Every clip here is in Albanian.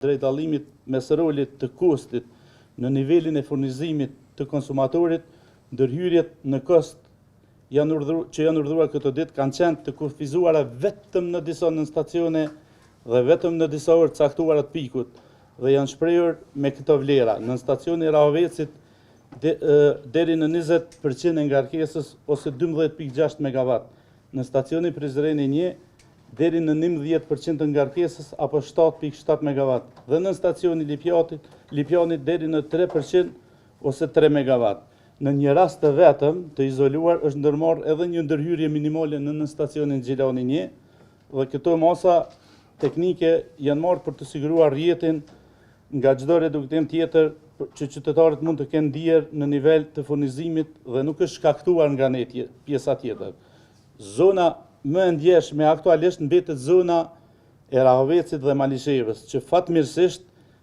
drejt dallimit mes rolit të kustit në nivelin e furnizimit të konsumatorit, ndërhyrjet në kost që janë urdhëruar këtë ditë kanë qenë të kufizuara vetëm në disa stacione dhe vetëm në disa orë caktuara të pikut dhe janë shprehur me këto vlera. Në stacionin e Rahovecit deri në 20% e ngarkesës ose 12.6 MW, në stacionin Prizreni 1 deri në 11% të ngarkesës apo 7.7 MW dhe në stacionin Lipjanit deri në 3% ose 3 MW. Në një rast të vetëm të izoluar është ndërmarrë edhe një ndërhyrje minimale në stacionin Gjilani 1 dhe këto masa teknike janë marrë për të siguruar rrjetin nga çdo reduktim tjetër që qytetarët mund të kenë ndier në nivel të furnizimit dhe nuk është shkaktuar nga pjesa tjetër. Zona më e ndjeshme aktualisht mbetet zona e Rahovecit dhe Malishevës, që fatmirësisht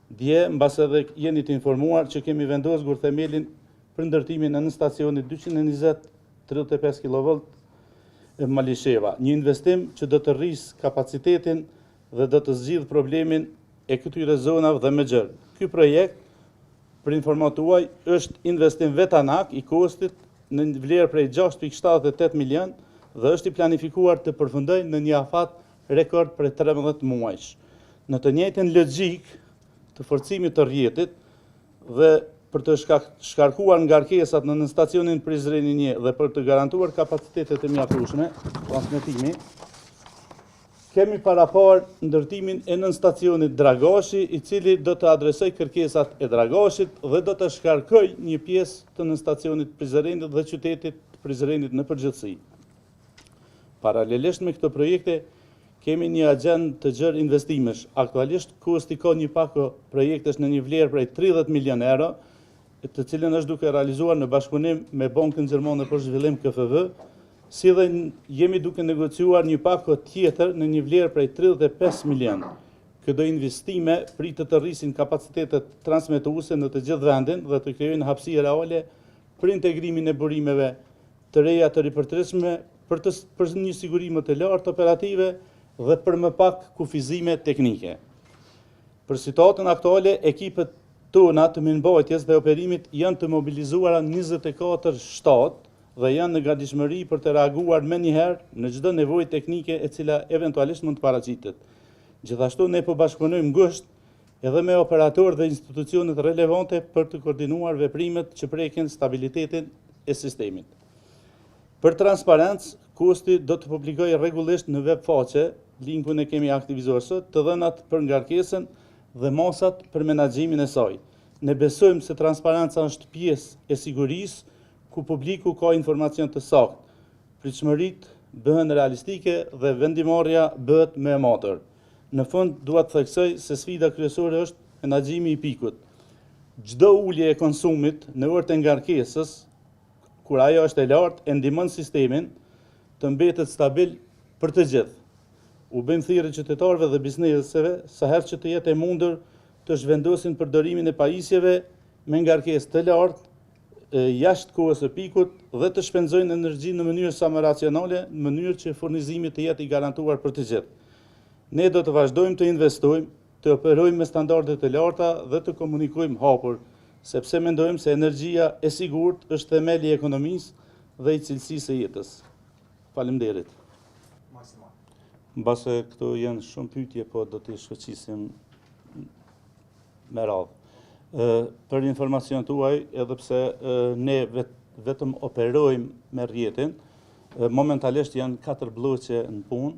dje mbas edhe jeni të informuar që kemi vendosur themelin për ndërtimin në stacionit 220-35 kV e Malisheva, një investim që do të rrisë kapacitetin dhe do të zgjidh problemin e këtyre zonave dhe më gjerë. Ky projekt, për informat tuaj, është investim vetanak i kostit në vlerë prej 6.78 milion dhe është i planifikuar të përfundojë në një afat rekord prej 13 muajsh. Në të njëjtën logjik të forcimit të rrjetit dhe për të shkarkuar ngarkesat në stacionin Prizreni 1 dhe për të garantuar kapacitetet e mjaftueshme transmetimi, kemi parapar ndërtimin e nën stacionit Dragashi, i cili do të adresoj kërkesat e Dragashit dhe do të shkarkoj një pjesë të nën stacionit Prizrenit dhe qytetit Prizrenit në përgjithësi. Paralelisht me këto projekte, kemi një agjendë të gjerë investimesh. Aktualisht, kosti ka një pako projektesh në një vlerë prej 30 milion euro, të cilën është duke realizuar në bashkëpunim me Bankën Gjermane për Zhvillim KFV, si dhe jemi duke negociuar një pako tjetër në një vlerë prej 35 milion. Këto investime pritet të rrisin kapacitetet transmetuese në të gjithë vendin dhe të krijojnë hapësirë reale për integrimin e burimeve të reja të ripërtërishme për një sigurime të lartë operative dhe për më pak kufizime teknike. Për situatën aktuale, ekipet tona të mirëmbajtjes dhe operimit janë të mobilizuara 24 shtatë dhe janë në gatishmëri për të reaguar me njëherë në çdo nevojë teknike e cila eventualisht mund të paraqitet. Gjithashtu ne po bashkëpunojmë ngushtë edhe me operatorë dhe institucionet relevante për të koordinuar veprimet që prekin stabilitetin e sistemit. Për transparencë, kosti do të publikojë rregullisht në web faqe, linkun e kemi aktivizuar sot, të dhënat për ngarkesën dhe masat për menaxhimin e saj. Ne besojmë se transparenca është pjesë e sigurisë ku publiku ka informacion të saktë. Pritshmëritë bëhen realistike dhe vendimarrja bëhet më e matër. Në fund dua të theksoj se sfida kryesore është menaxhimi i pikut. Çdo ulje e konsumit në orët e ngarkesës, kur ajo është e lartë, e ndihmon sistemin të mbetet stabil për të gjithë. U bëjmë thirrje qytetarëve dhe bizneseve sa herë që të jetë e mundur të zhvendosin përdorimin e pajisjeve me ngarkesë të lartë jashtë kohës së pikut dhe të shpenzojnë energji në mënyrë sa më racionale, në mënyrë që furnizimi të jetë i garantuar për të gjithë. Ne do të vazhdojmë të investojmë, të operojmë me standarde të larta dhe të komunikojmë hapur, sepse mendojmë se energjia e sigurt është themeli i ekonomisë dhe i cilësisë së jetës. Faleminderit. Mbase këto janë shumë pyetje, po do t'i shkëqisim me radhë. Për informacion tuaj, edhe pse ne vetëm operojmë me rrjetin, momentalisht janë 4 bloqe në punë,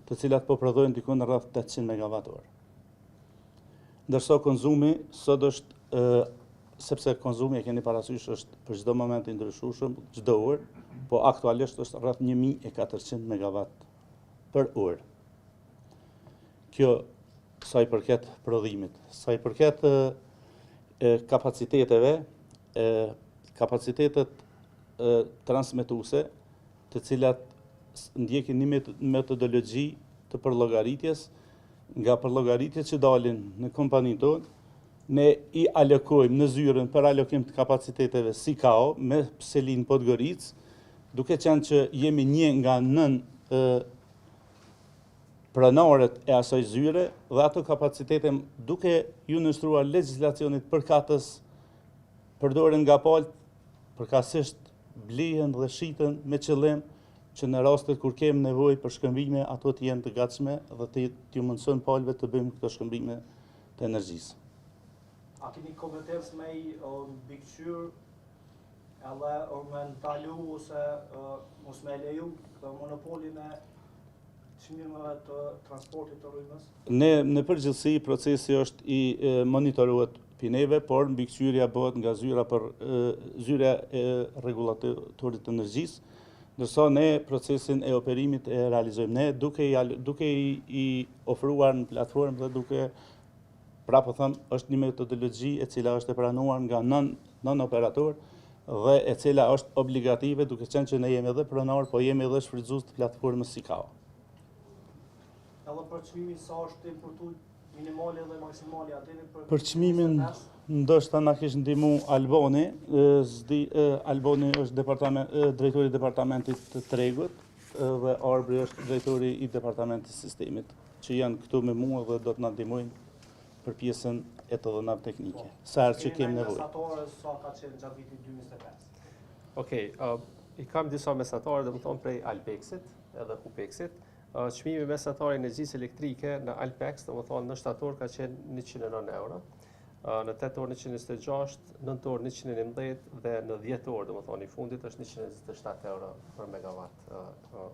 të cilat po prodhojnë diku në rreth 800 MWh. Ndërsa konzumi sot është, sepse konzumi e keni parasysh është për çdo moment i ndryshueshëm, çdo orë, po aktualisht është rreth 1400 MW për orë. Kjo sa i përket prodhimit, sa i përket kapaciteteve, kapacitetet transmetuese, të cilat ndjekin një metodologji të përllogaritjes, nga përllogaritjet që dalin në kompaninë tonë, ne i alokojmë në zyrën për alokim të kapaciteteve si kao, me Selin Podgoricë, duke qenë që jemi një nga 9 pronarët e asaj zyre dhe ato kapacitete duke ju nështruar legjislacionit përkatës përdoren nga palët përkatësisht blihen dhe shiten me qëllim që në rastet kur kem nevojë për shkëmbime ato të jenë të gatshme dhe t'ju mundson palëve të bëjmë këto shkëmbime të energjisë. A keni kompetencë me i mbikëqyr edhe me ndalu ose mos me leju këtë monopolin e çmimeve të transportit të rrymës? Ne në përgjithësi procesi është i monitorohet pineve, por mbikëqyrja bëhet nga zyra e rregullatorit të energjisë, ndërsa ne procesin e operimit e realizojmë ne duke i ofruar në platformë dhe duke prapë them është një metodologji e cila është e pranuar nga nën operator dhe e cila është obligative duke qenë që ne jemi edhe pronar, po jemi edhe shfrytëzues të platformës SICAO. Edhe për çmimin sa është importuar minimale dhe maksimale atëni për çmimin ndoshta na kish ndihmu Albani, Albani është drejtori i departamentit të tregut dhe Arbri është drejtori i departamentit të sistemit, që janë këtu me mua dhe do të na ndihmojnë për pjesën e të dhënave teknike. Sa herë që kemi nevojë. Mesatare sa ka qenë gjatë vitit 2025? Okej, i kam disa mesatare dhe më thonë prej Alpexit edhe Hupexit. Çmimi mesatar i energjisë elektrike në Alpex, dhe më thonë në shtator ka qenë 109 euro, në tetor 126, nëntor 111 dhe në dhjetor, dhe më thonë i fundit është 127 euro për megawatt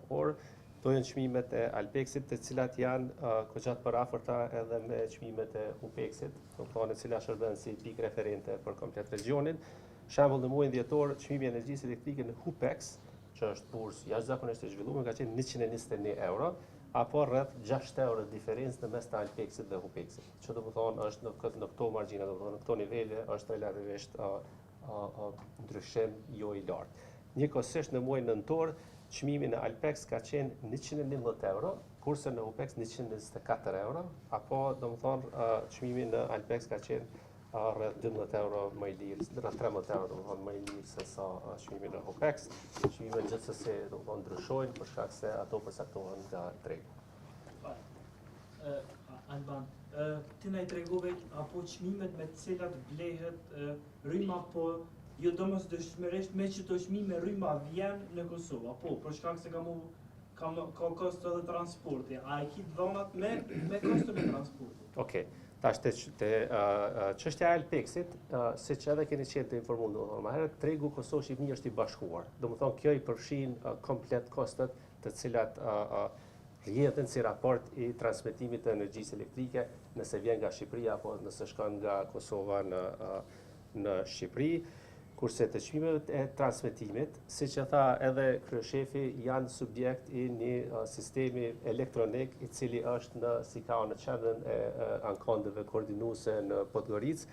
orë. To janë çmimet e Alpexit, të cilat janë goxhat parafërta edhe me çmimet e Hupexit, do të thonë e cila shërben si pikë referente për komplet regionin. Shembull në muajin dhjetor, çmimi i energjisë elektrike në Hupex, që është bursë jashtëzakonisht e zhvilluar, ka qenë 121 euro, apo rreth 6 euro diferencë në mes të Alpexit dhe Hupexit. Që do të thonë është në këto margjina, do të thonë në këto nivele është relativisht ndryshim jo i lartë. Njëkohësisht në muajin nëntor, çmimi në Alpex ka qenë 111 euro, kurse në Hupex 124 euro, apo do të thonë çmimi në Alpex ka qenë rreth 12 euro më i lirë, rreth 13 euro do të thonë më i lirë se sa çmimi në Hupex. Çmimet gjithsesi do të thonë ndryshojnë për shkak se ato përcaktohen nga tregu. Alban, ti na i tregove apo çmimet me të cilat blehet rryma, po jo domosdoshmërisht me çdo çmime rryma vjen në Kosovë, apo për shkak se ka kosto dhe transporti. A e kit dhonat me kosto me transporti? Okej. Tash te çështja e Alpexit, siç edhe keni qenë të informuar, domethënë më herët tregu Kosovë Shqipëri është i bashkuar. Domethënë kjo i përfshin komplet kostot të cilat rrjedhin si raport i transmetimit të energjisë elektrike nëse vjen nga Shqipëria apo nëse shkon nga Kosova në Shqipëri. Kurse të çmimet e transmetimit, siç e tha edhe kryeshefi, janë subjekt i një sistemi elektronik i cili është në SICAO në qendrën e ankondeve koordinuese në Podgoricë,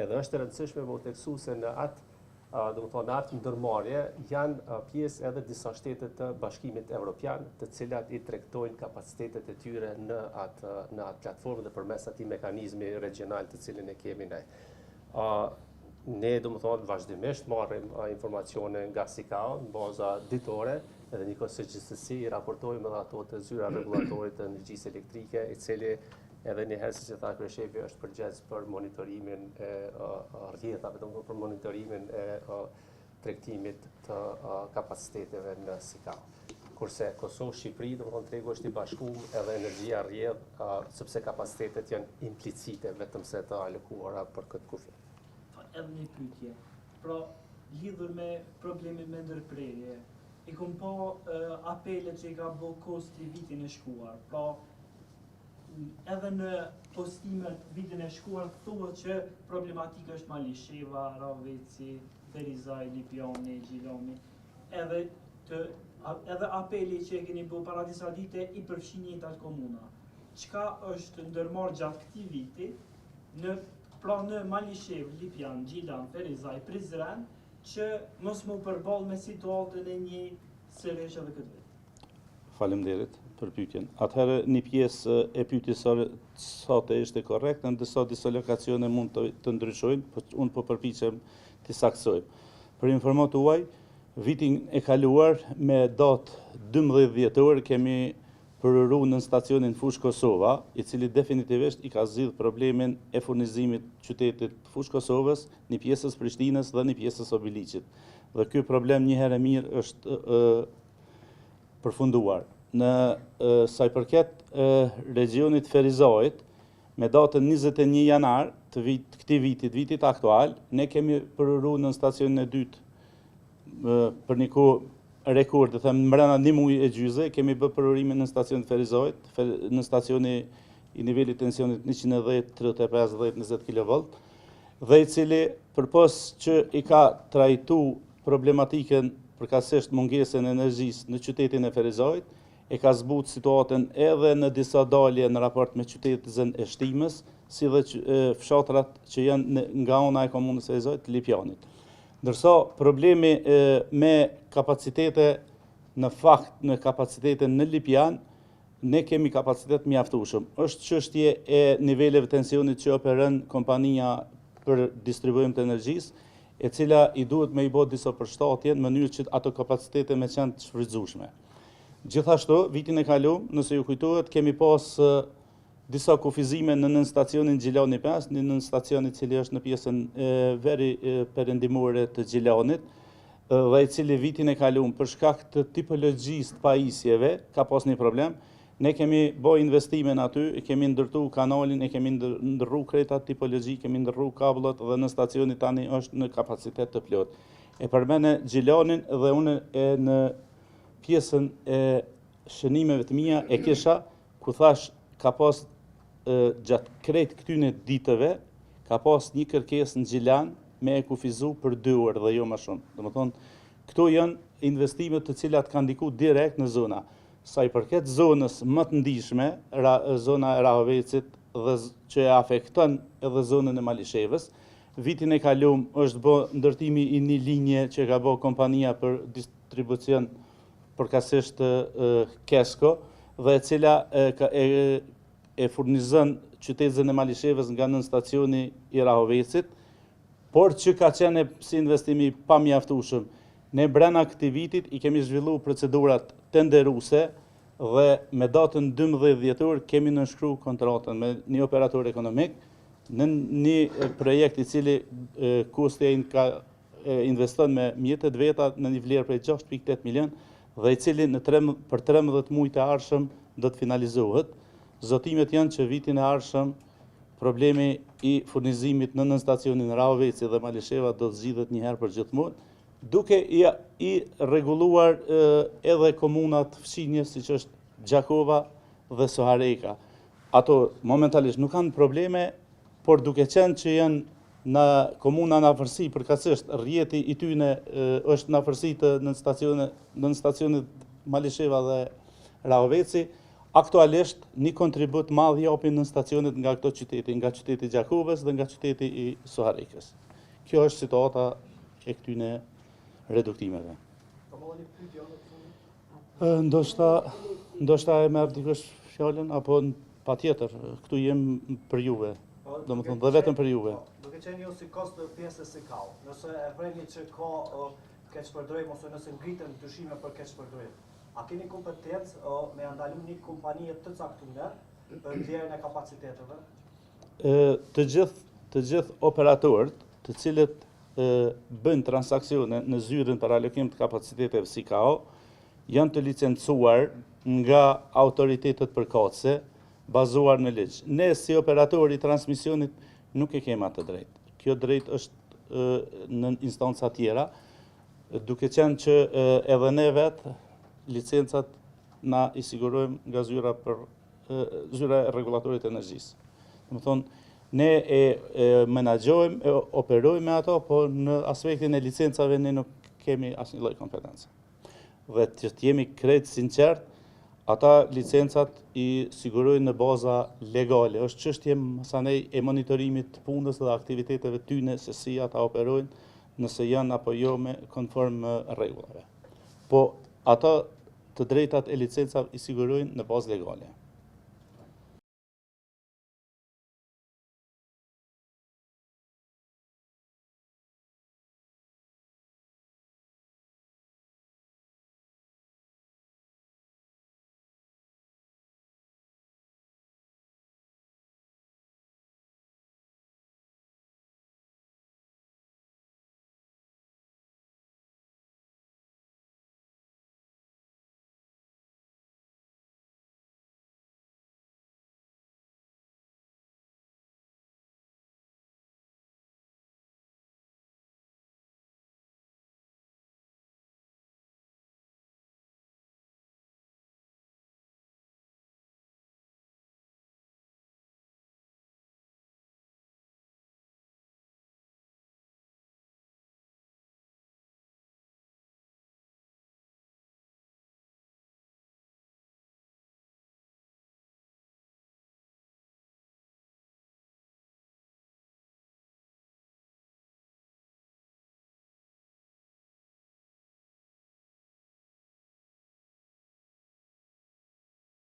edhe është e rëndësishme me u teksu se në atë ndërmarrje janë pjesë edhe disa shtete të Bashkimit Evropian, të cilat i tregtojnë kapacitetet e tyre në atë platformë dhe përmes atij mekanizmi regional të cilin e kemi ne. Ne do të thonë vazhdimisht marrim informacione nga SICAO në baza ditore, edhe njëkohësisht gjithsesi i raportojmë edhe ato të zyra rregullatorit të energjisë elektrike, i cili edhe një herë siç e tha kryeshefi është përgjegjës për monitorimin e rrjetave, domethënë për monitorimin e tregtimit të kapaciteteve në SICAO. Kurse Kosovë Shqipëri, domethënë tregu është i bashkuar edhe energjia rrjedh, sepse kapacitetet janë implicite vetëm se të alokuara për këtë kufi. Edhe një pyetje. Pra, lidhur me problemin me ndërprerje, i kom pa apelet që i ka bë Kosti vitin e shkuar. Pra, edhe në postimet vitin e shkuar thuhet që problematika është Malisheva, Raveci, Ferizaj, Lipjani, Gjilani. Edhe apeli që e keni bë para disa vite i përfshin njëjtat komuna. Çka është ndërmarrë gjatë këtij viti në Malishev, Lipjan, Gjilan, Ferizaj, Prizren, që mos më përball me situatën e një sërish edhe këtë vit. Faleminderit për pyetjen. Atëherë një pjesë e pyetjes sot ishte korrekte, ndërsa disa lokacione mund të ndryshojnë, por unë po përpiqem të saktësoj. Për informat tuaj, vitin e kaluar me datë 12 dhjetor kemi përëru në stacionin Fush Kosova, i cili definitivisht i ka zgjidh problemin e furnizimit qytetit Fush Kosovës, një pjesës Prishtinës dhe një pjesës Obiliqit. Dhe ky problem një herë mirë është përfunduar. Në sa i përket regionit Ferizajit, me datën 21 janar të këtij vitit aktual, ne kemi përëru në stacionin e dytë për një kohë rekord, të them mbrana një muaj e gjysë, kemi bërë përërimin në stacionin Ferizajit, në stacioni i nivelit tensionit 110, 35, 20 kV, dhe i cili përpos që i ka trajtu problematikën përkatësisht mungesën e energjisë në qytetin e Ferizajit, e ka zbut situatën edhe në disa dalje në raport me qytetëzën e Shtimës, si dhe fshatrat që janë nga ona e komunës së Ferizajit të Lipjanit. Ndërsa problemi me kapacitete në kapacitete në Lipjan, ne kemi kapacitet mjaftueshëm. Është çështje e niveleve tensionit që operon kompania për distribuim të energjisë, e cila i duhet me i bë disa përshtatje në mënyrë që ato kapacitete me qenë të shfrytzueshme. Gjithashtu, vitin e kaluar, nëse ju kujtohet, kemi pas disa kufizime në nën stacionin Gjilani 5, në nën stacionin cili është në pjesën veri perëndimore të Gjilanit, dhe i cili vitin e kaluar për shkak të tipologjisë të pajisjeve ka pas një problem. Ne kemi bërë investime në aty, e kemi ndërtu kanalin, e kemi ndërru kreta tipologji, kemi ndërru kabllat dhe në stacionin tani është në kapacitet të plot. E përmene Gjilanin dhe unë në pjesën e shënimeve të mia e kisha, ku thash ka pas gjatë krejt këtyne ditëve, ka pas një kërkesë në Gjilan me e kufizu për 2 orë dhe jo më shumë. Domethënë, këto janë investimet të cilat kanë ndiku direkt në zona. Sa i përket zonës më të ndihshme, zona e Rahovecit dhe që e afekton edhe zonën e Malishevës, vitin e kaluar është bë ndërtimi i një linje që ka bë kompania për distribucion përkatësisht Kesko, dhe e cila e furnizon qytetin e Malishevës nga nën stacioni i Rahovecit, por që ka qenë si investimi pa mjaftueshëm. Ne brenda këtij vitit i kemi zhvilluar procedurat tenderuese dhe me datën 12 dhjetor kemi nënshkruar kontratën me një operator ekonomik në një projekt i cili kusti investon me mjetet veta në një vlerë prej 6.8 milion dhe i cili për 13 muaj të ardhshëm do të finalizohet. Zotimet janë që vitin e ardhshëm problemi i furnizimit në stacionin Rahoveci dhe Malisheva do të zgjidhet një herë për gjithmonë, duke i rregulluar edhe komunat fqinjes siç është Gjakova dhe Sohareka. Ato momentalisht nuk kanë probleme, por duke qenë që janë në komuna në afërsi, përkatësisht rrjeti i tyne është në afërsi të në stacionet Malisheva dhe Rahoveci, aktualisht një kontribut madh japin në stacionet nga këto qytete, nga qyteti i Gjakovës dhe nga qyteti i Soharekës. Kjo është situata e këtyne reduktimeve. Ndoshta e merr dikush fjalën apo patjetër, këtu jem për juve. Domethënë dhe vetëm për juve. Duke qenë jo si kost të pjesës së kau. Nëse e vreni që ka keqpërdrim ose nëse ngritën dyshime për keqpërdrim, a keni kompetencë me ndalu një kompani të caktuar për vlerën e kapaciteteve? Të gjithë operatorët, të cilët bëjnë transaksione në zyrën për alokim të kapaciteteve si KAO, janë të licencuar nga autoritetet përkatëse, bazuar në ligj. Ne si operatori i transmisionit nuk e kemi atë drejtë. Kjo drejtë është në instanca tjera, duke qenë që edhe ne vetë licencat na i sigurojmë nga zyra e rregullatorit të energjisë. Domethënë, ne e menaxhojmë, e operojmë me ato, por në aspektin e licencave ne nuk kemi asnjë lloj kompetence. Dhe të jemi krejt sinqert, ata licencat i sigurojnë në baza legale. Është çështje masanej e monitorimit të punës dhe aktiviteteve tyne se si ata operojnë, nëse janë apo jo me konform rregullave. Po ata të drejtat e licencave i sigurojnë në bazë legale.